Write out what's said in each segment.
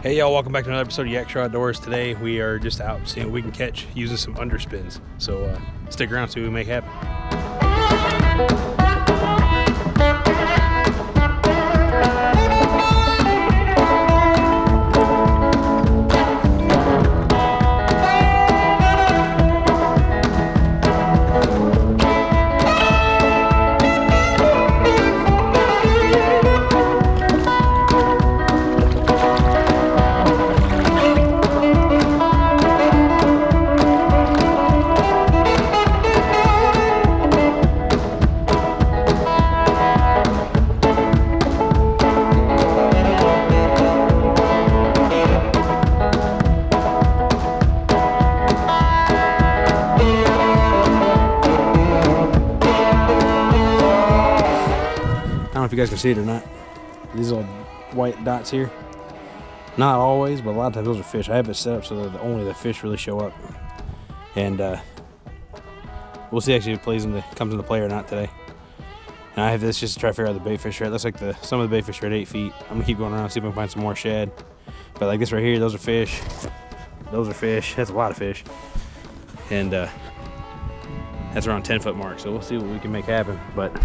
Hey y'all, welcome back to another episode of YakShore Outdoors. Today we are just out seeing what we can catch using some underspins. So stick around, see what we make happen. I don't know if you guys can see it or not. These little white dots here. Not always, but a lot of times those are fish. I have it set up so that only the fish really show up. And we'll see actually if it comes into play or not today. And I have this just to try to figure out the bait fish. Right, it looks like some of the bait fish are at 8 feet. I'm gonna keep going around, see if I can find some more shad. But like this right here, those are fish. Those are fish. That's a lot of fish. And that's around 10-foot mark. So we'll see what we can make happen. But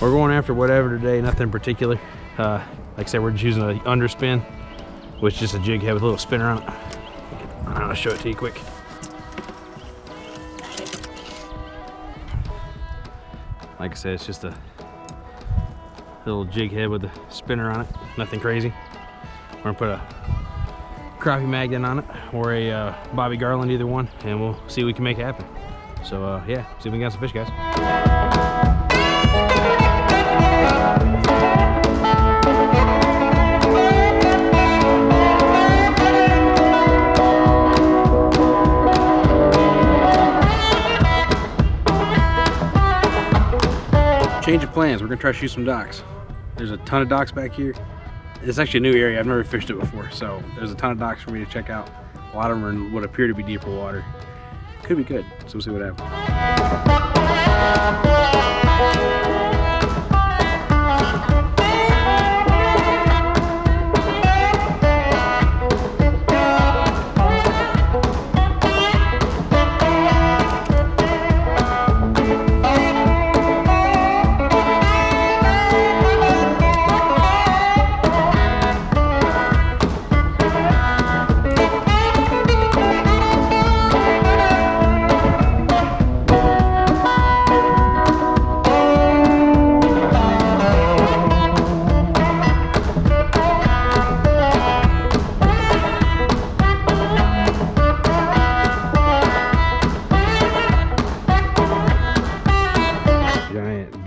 we're going after whatever today, nothing in particular. Like I said, we're just using an underspin, which is just a jig head with a little spinner on it. I'll show it to you quick. Like I said, it's just a little jig head with a spinner on it, nothing crazy. We're gonna put a crappie magnet on it or a Bobby Garland, either one, and we'll see what we can make happen. So yeah, see if we can get some fish, guys. Change of plans, we're gonna try to shoot some docks. There's a ton of docks back here. It's actually a new area, I've never fished it before, so there's a ton of docks for me to check out. A lot of them are in what appear to be deeper water. Could be good, so we'll see what happens.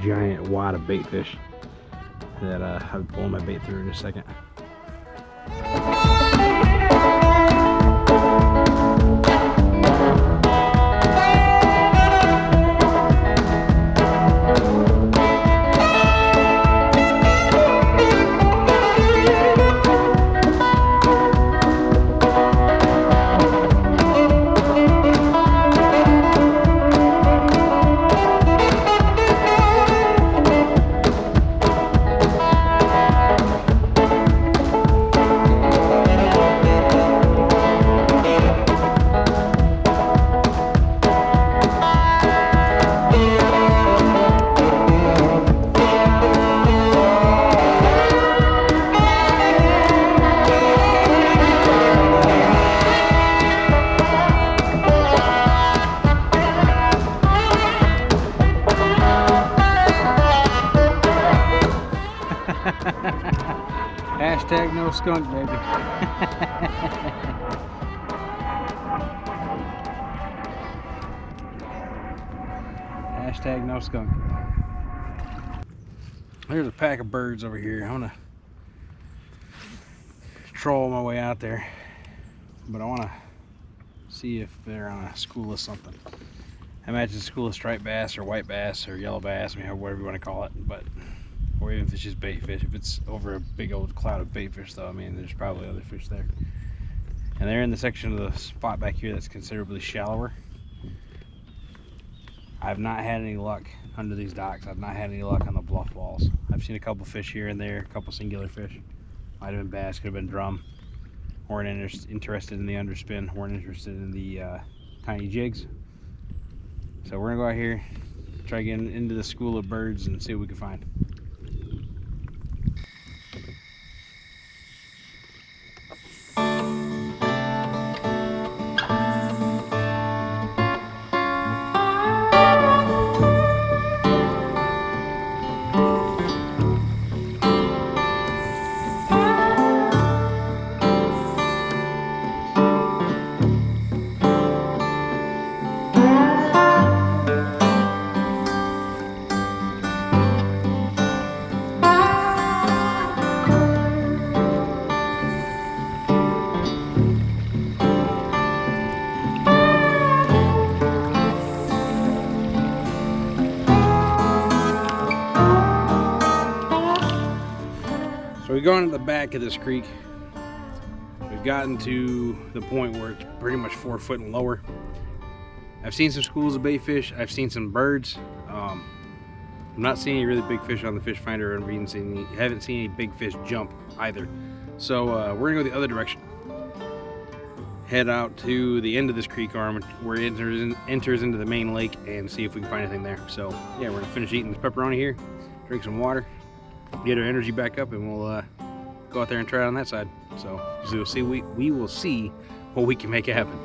Giant wad of bait fish that I'll be pulling my bait through in just a second. Hashtag no skunk, baby. Hashtag no skunk. There's a pack of birds over here. I'm gonna troll my way out there, but I want to see if they're on a school of something. I imagine school of striped bass or white bass or yellow bass, I mean, whatever you want to call it, but or even if it's just bait fish. If it's over a big old cloud of bait fish, though, I mean, there's probably other fish there. And they're in the section of the spot back here that's considerably shallower. I've not had any luck under these docks. I've not had any luck on the bluff walls. I've seen a couple fish here and there, a couple singular fish. Might have been bass, could have been drum. Weren't interested in the underspin, weren't interested in the tiny jigs. So we're gonna go out here, try getting into the school of birds and see what we can find. So we've gone to the back of this creek. We've gotten to the point where it's pretty much 4 foot and lower. I've seen some schools of bait fish. I've seen some birds. I'm not seeing any really big fish on the fish finder, and haven't seen any big fish jump either. So we're gonna go the other direction. Head out to the end of this creek arm where it enters into the main lake and see if we can find anything there. So yeah, we're gonna finish eating this pepperoni here, drink some water, get our energy back up, and we'll go out there and try it on that side. So we will see what we can make happen.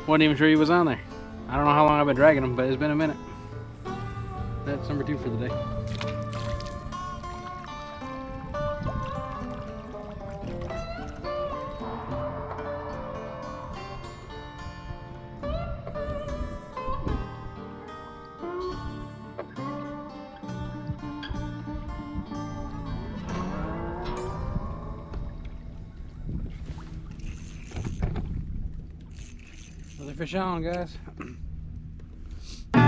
Wasn't even sure he was on there. I don't know how long I've been dragging him, but it's been a minute. That's number 2 for the day. Another fish on, guys. I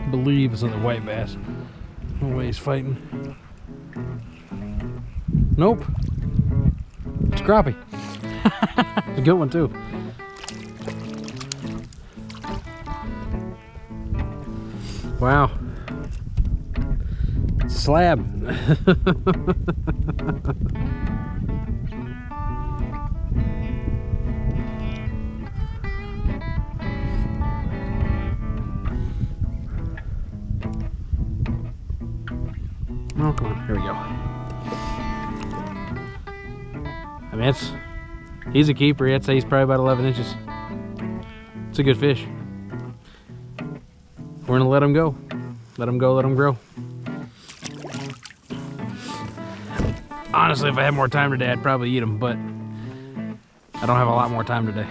believe it's another white bass. No way he's fighting. Nope. It's crappie. It's a good one too. Wow. It's a slab. Oh, come on. Here we go. I mean, he's a keeper. I'd say he's probably about 11 inches. It's a good fish. We're gonna let him go. Let him go, let him grow. Honestly, if I had more time today, I'd probably eat them, but I don't have a lot more time today.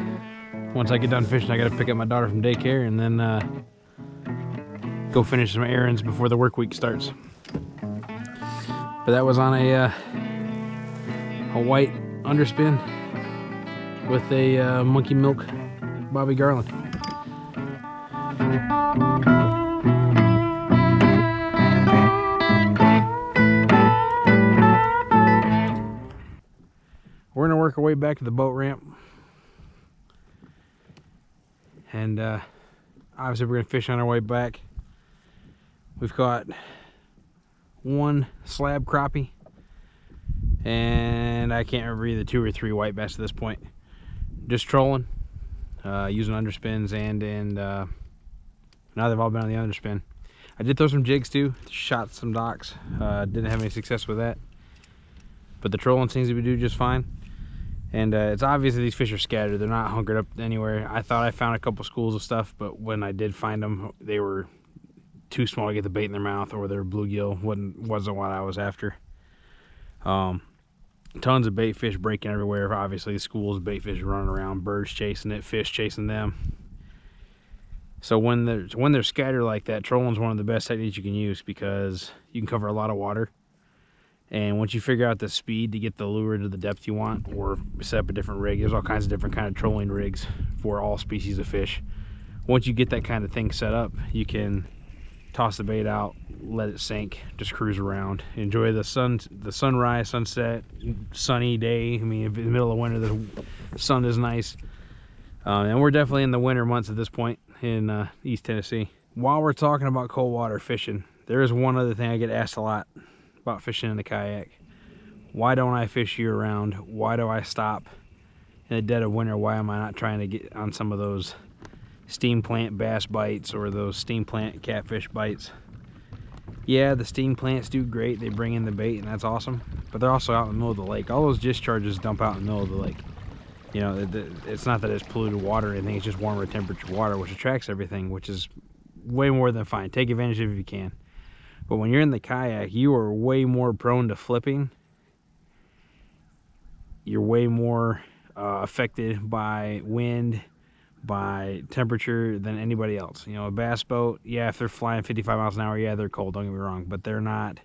Once I get done fishing, I gotta pick up my daughter from daycare and then go finish some errands before the work week starts. But that was on a white underspin with a monkey milk Bobby Garland. We're gonna work our way back to the boat ramp, and obviously we're gonna fish on our way back. We've caught one slab crappie, and I can't remember either 2 or 3 white bass at this point. Just trolling, using underspins, and now they've all been on the underspin. I did throw some jigs too, shot some docks. Didn't have any success with that, but the trolling seems to be doing just fine. And it's obvious that these fish are scattered. They're not hunkered up anywhere. I thought I found a couple schools of stuff, but when I did find them, they were too small to get the bait in their mouth, or their bluegill wasn't what I was after. Tons of bait fish breaking everywhere. Obviously, schools of bait fish running around, birds chasing it, fish chasing them. So when they're scattered like that, trolling's one of the best techniques you can use, because you can cover a lot of water. And once you figure out the speed to get the lure to the depth you want, or set up a different rig, there's all kinds of different kind of trolling rigs for all species of fish. Once you get that kind of thing set up, you toss the bait out, let it sink, just cruise around, enjoy the sunrise, sunset, sunny day. I mean, in the middle of winter, the sun is nice. And we're definitely in the winter months at this point in East Tennessee. While we're talking about cold water fishing, there is one other thing I get asked a lot about fishing in the kayak. Why don't I fish year round? Why do I stop in the dead of winter? Why am I not trying to get on some of those steam plant bass bites or those steam plant catfish bites? Yeah, the steam plants do great. They bring in the bait, and that's awesome, but they're also out in the middle of the lake. All those discharges dump out in the middle of the lake. You know, it's not that it's polluted water or anything. It's just warmer temperature water, which attracts everything, which is way more than fine. Take advantage of it if you can. But when you're in the kayak, you are way more prone to flipping. You're way more affected by wind, by temperature than anybody else. You know, a bass boat, yeah, if they're flying 55 miles an hour, yeah, they're cold, don't get me wrong, but they're not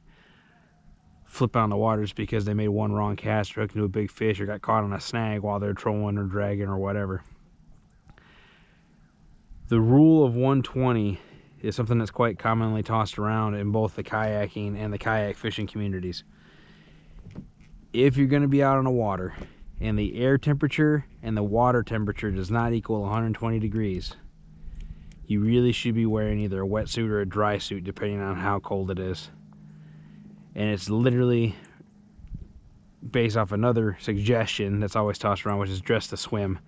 flipping on the waters because they made one wrong cast or hooked into a big fish or got caught on a snag while they're trolling or dragging or whatever. The rule of 120 is something that's quite commonly tossed around in both the kayaking and the kayak fishing communities. If you're going to be out on the water and the air temperature and the water temperature does not equal 120 degrees, you really should be wearing either a wetsuit or a dry suit, depending on how cold it is. And it's literally based off another suggestion that's always tossed around, which is dress to swim,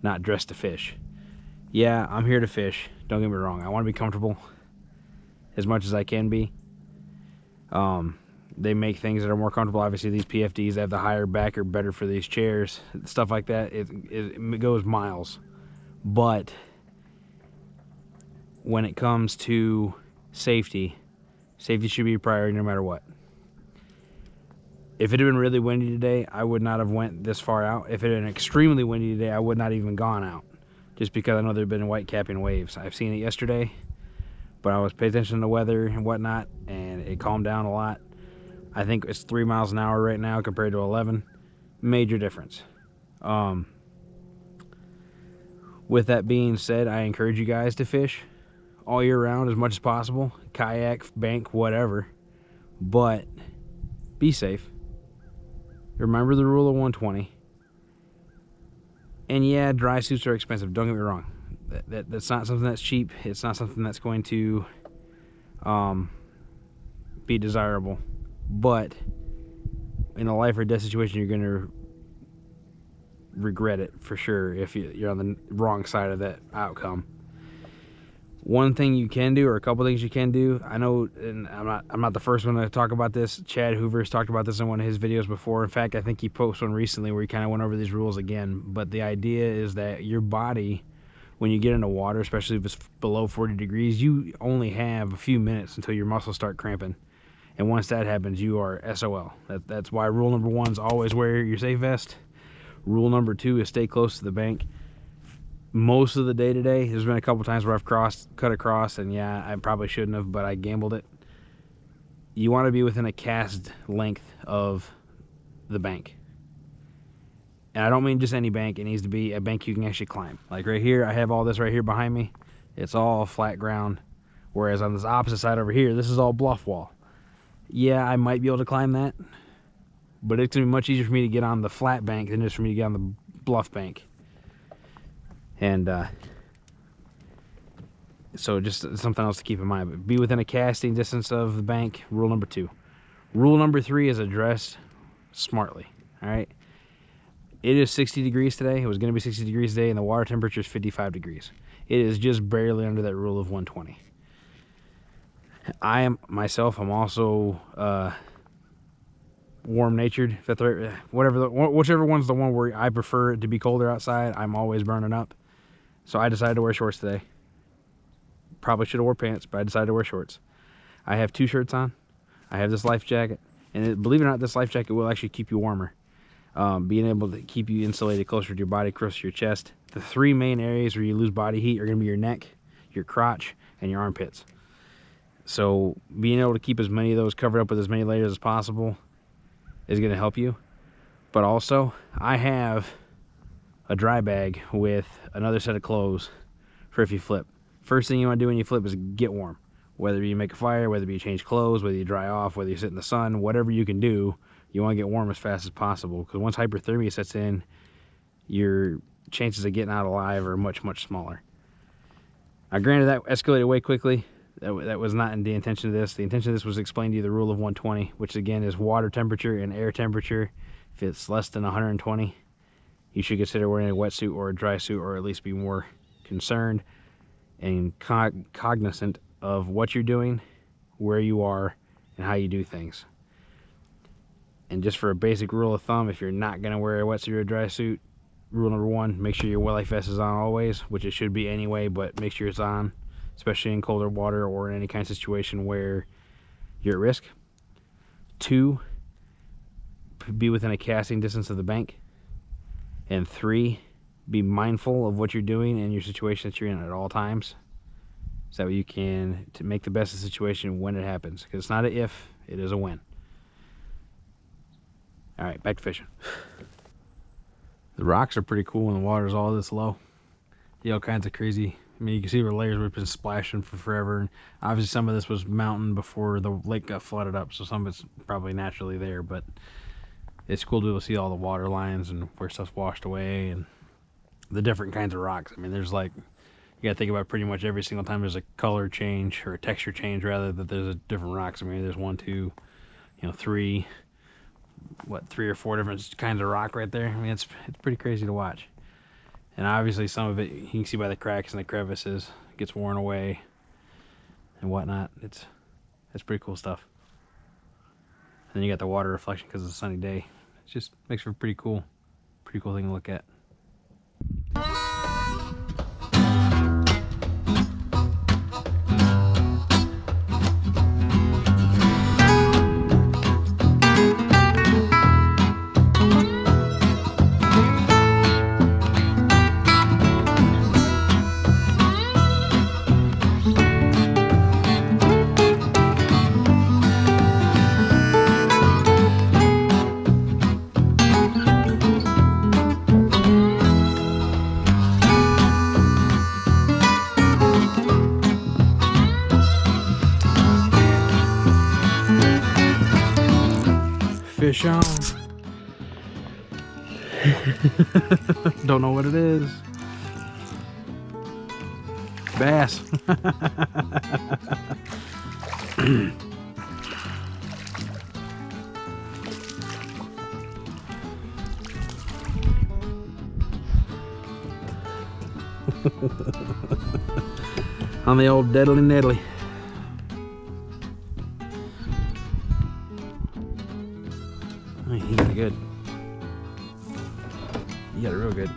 not dress to fish. Yeah, I'm here to fish, don't get me wrong. I want to be comfortable as much as I can be. They make things that are more comfortable. Obviously, these PFDs, they have the higher back, are better for these chairs, stuff like that. It goes miles. But when it comes to safety should be a priority no matter what. If it had been really windy today, I would not have went this far out. If it had been extremely windy today, I would not even gone out, just because I know there have been white capping waves. I've seen it yesterday, but I was paying attention to the weather and whatnot, and it calmed down a lot. I think it's 3 miles an hour right now compared to 11. Major difference. With that being said, I encourage you guys to fish all year round as much as possible. Kayak, bank, whatever. But be safe. Remember the rule of 120. And yeah, dry suits are expensive. Don't get me wrong. That's not something that's cheap. It's not something that's going to be desirable. But in a life or death situation, you're going to regret it for sure if you're on the wrong side of that outcome. One thing you can do, or a couple things you can do, I know, and I'm not the first one to talk about this. Chad Hoover's talked about this in one of his videos before. In fact, I think he posted one recently where he kind of went over these rules again. But the idea is that your body, when you get into water, especially if it's below 40 degrees, you only have a few minutes until your muscles start cramping. And once that happens, you are SOL. That's why rule number 1 is always wear your safe vest. Rule number 2 is stay close to the bank. Most of the day today, there's been a couple times where I've cut across, and yeah, I probably shouldn't have, but I gambled it. You want to be within a cast length of the bank. And I don't mean just any bank. It needs to be a bank you can actually climb. Like right here, I have all this right here behind me. It's all flat ground. Whereas on this opposite side over here, this is all bluff wall. Yeah, I might be able to climb that, but it's going to be much easier for me to get on the flat bank than it is for me to get on the bluff bank. And so just something else to keep in mind. But be within a casting distance of the bank, rule number 2. Rule number 3 is address smartly, all right? It is 60 degrees today. It was going to be 60 degrees today, and the water temperature is 55 degrees. It is just barely under that rule of 120. I'm also warm-natured. Whichever one's the one where I prefer it to be colder outside, I'm always burning up. So I decided to wear shorts today. Probably should have wore pants, but I decided to wear shorts. I have 2 shirts on. I have this life jacket, and believe it or not, this life jacket will actually keep you warmer. Being able to keep you insulated closer to your body, closer to your chest. The 3 main areas where you lose body heat are going to be your neck, your crotch, and your armpits. So being able to keep as many of those covered up with as many layers as possible is going to help you. But also, I have a dry bag with another set of clothes for if you flip. First thing you want to do when you flip is get warm. Whether you make a fire, whether you change clothes, whether you dry off, whether you sit in the sun, whatever you can do, you want to get warm as fast as possible. Because once hyperthermia sets in, your chances of getting out alive are much, much smaller. Now, granted, that escalated way quickly. That was not the intention of this. The intention of this was to explain to you the rule of 120, which again is water temperature and air temperature. If it's less than 120, you should consider wearing a wetsuit or a dry suit, or at least be more concerned and cognizant of what you're doing, where you are, and how you do things. And just for a basic rule of thumb, if you're not going to wear a wetsuit or a dry suit, rule number 1, make sure your life vest is on always, which it should be anyway, but make sure it's on, especially in colder water or in any kind of situation where you're at risk. 2, be within a casting distance of the bank. And 3, be mindful of what you're doing and your situation that you're in at all times, so that you can make the best of the situation when it happens. Because it's not an if, it is a when. All right, back to fishing. The rocks are pretty cool when the water's all this low. You all kinds of crazy. I mean, you can see where layers have been splashing for forever. And obviously, some of this was mountain before the lake got flooded up, so some of it's probably naturally there. But it's cool to see all the water lines and where stuff's washed away and the different kinds of rocks. I mean, there's like, you gotta think about pretty much every single time there's a color change, or a texture change rather, that there's a different rocks. I mean, there's 1, 2, 3 or 4 different kinds of rock right there. I mean, it's pretty crazy to watch. And obviously some of it you can see by the cracks and the crevices, it gets worn away and whatnot. It's pretty cool stuff. And then you got the water reflection because it's a sunny day. It just makes for a pretty cool thing to look at. Fish on. Don't know what it is. Bass. On the old deadly neddly. He got it good. He got it real good.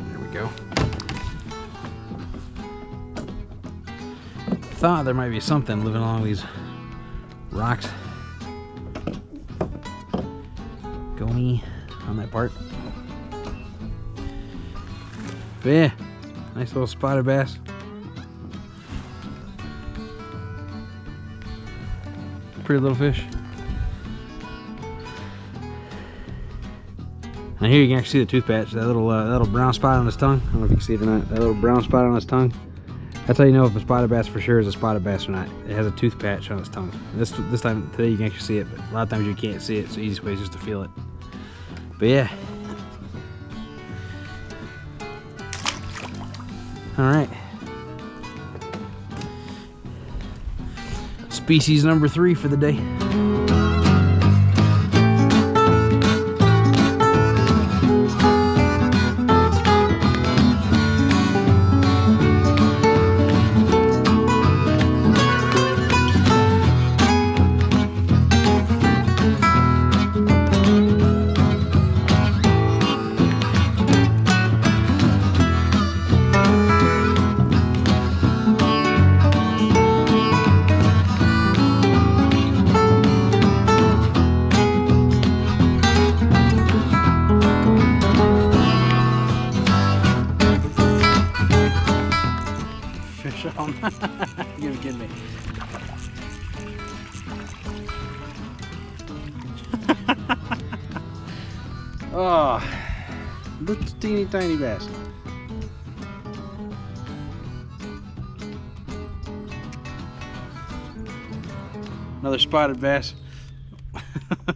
There we go. thought there might be something living along these rocks. Go me on that part. But yeah, nice little spotted bass. Pretty little fish. And here you can actually see the tooth patch, that little brown spot on his tongue. I don't know if you can see it or not. That little brown spot on his tongue. That's how you know if a spotted bass for sure is a spotted bass or not. It has a tooth patch on its tongue. This time today you can actually see it, but a lot of times you can't see it, so the easiest way is just to feel it. But yeah. Alright. Species number 3 for the day. You're kidding me. Oh, little teeny tiny bass. Another spotted bass.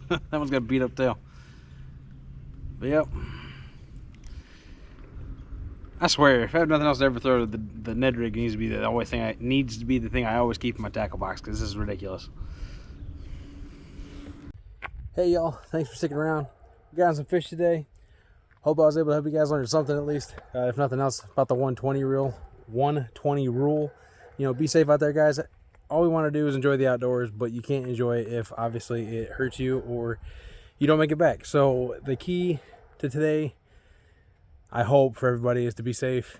That one's got a beat up tail. But yep. I swear, if I have nothing else to ever throw, the Ned rig needs to be the only thing I always keep in my tackle box, because this is ridiculous. Hey y'all, thanks for sticking around. We got some fish today. Hope I was able to help you guys learn something at least. If nothing else, about the 120 rule. 120 rule. You know, be safe out there, guys. All we want to do is enjoy the outdoors, but you can't enjoy it if obviously it hurts you or you don't make it back. So the key to today, I hope for everybody, is to be safe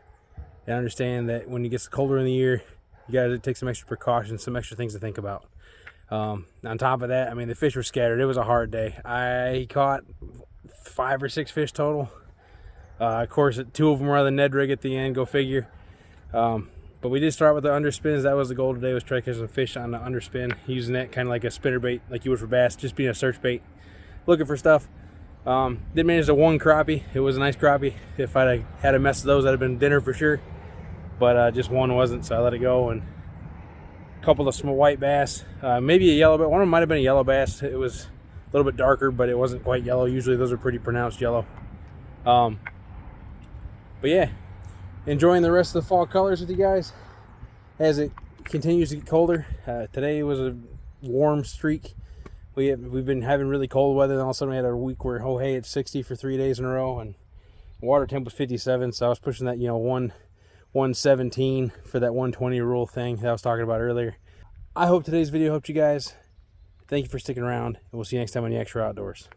and understand that when it gets colder in the year, you got to take some extra precautions, some extra things to think about. On top of that, I mean, the fish were scattered. It was a hard day. I caught 5 or 6 fish total. Of course, 2 of them were on the Ned rig at the end, go figure. But we did start with the underspins. That was the goal today, was try to catch some fish on the underspin, using that kind of like a spinner bait, like you would for bass, just being a search bait, looking for stuff. Did manage to 1 crappie. It was a nice crappie. If I'd had a mess of those, that'd have been dinner for sure. But just 1 wasn't, so I let it go. And a couple of small white bass, maybe a yellow bass. One of them might have been a yellow bass. It was a little bit darker, but it wasn't quite yellow. Usually those are pretty pronounced yellow. But yeah, enjoying the rest of the fall colors with you guys as it continues to get colder. Today was a warm streak. We've been having really cold weather, and all of a sudden we had a week where, oh hey, it's 60 for 3 days in a row, and water temp was 57, so I was pushing that, 117 for that 120 rule thing that I was talking about earlier. I hope today's video helped you guys. Thank you for sticking around, and we'll see you next time on YakShore Outdoors.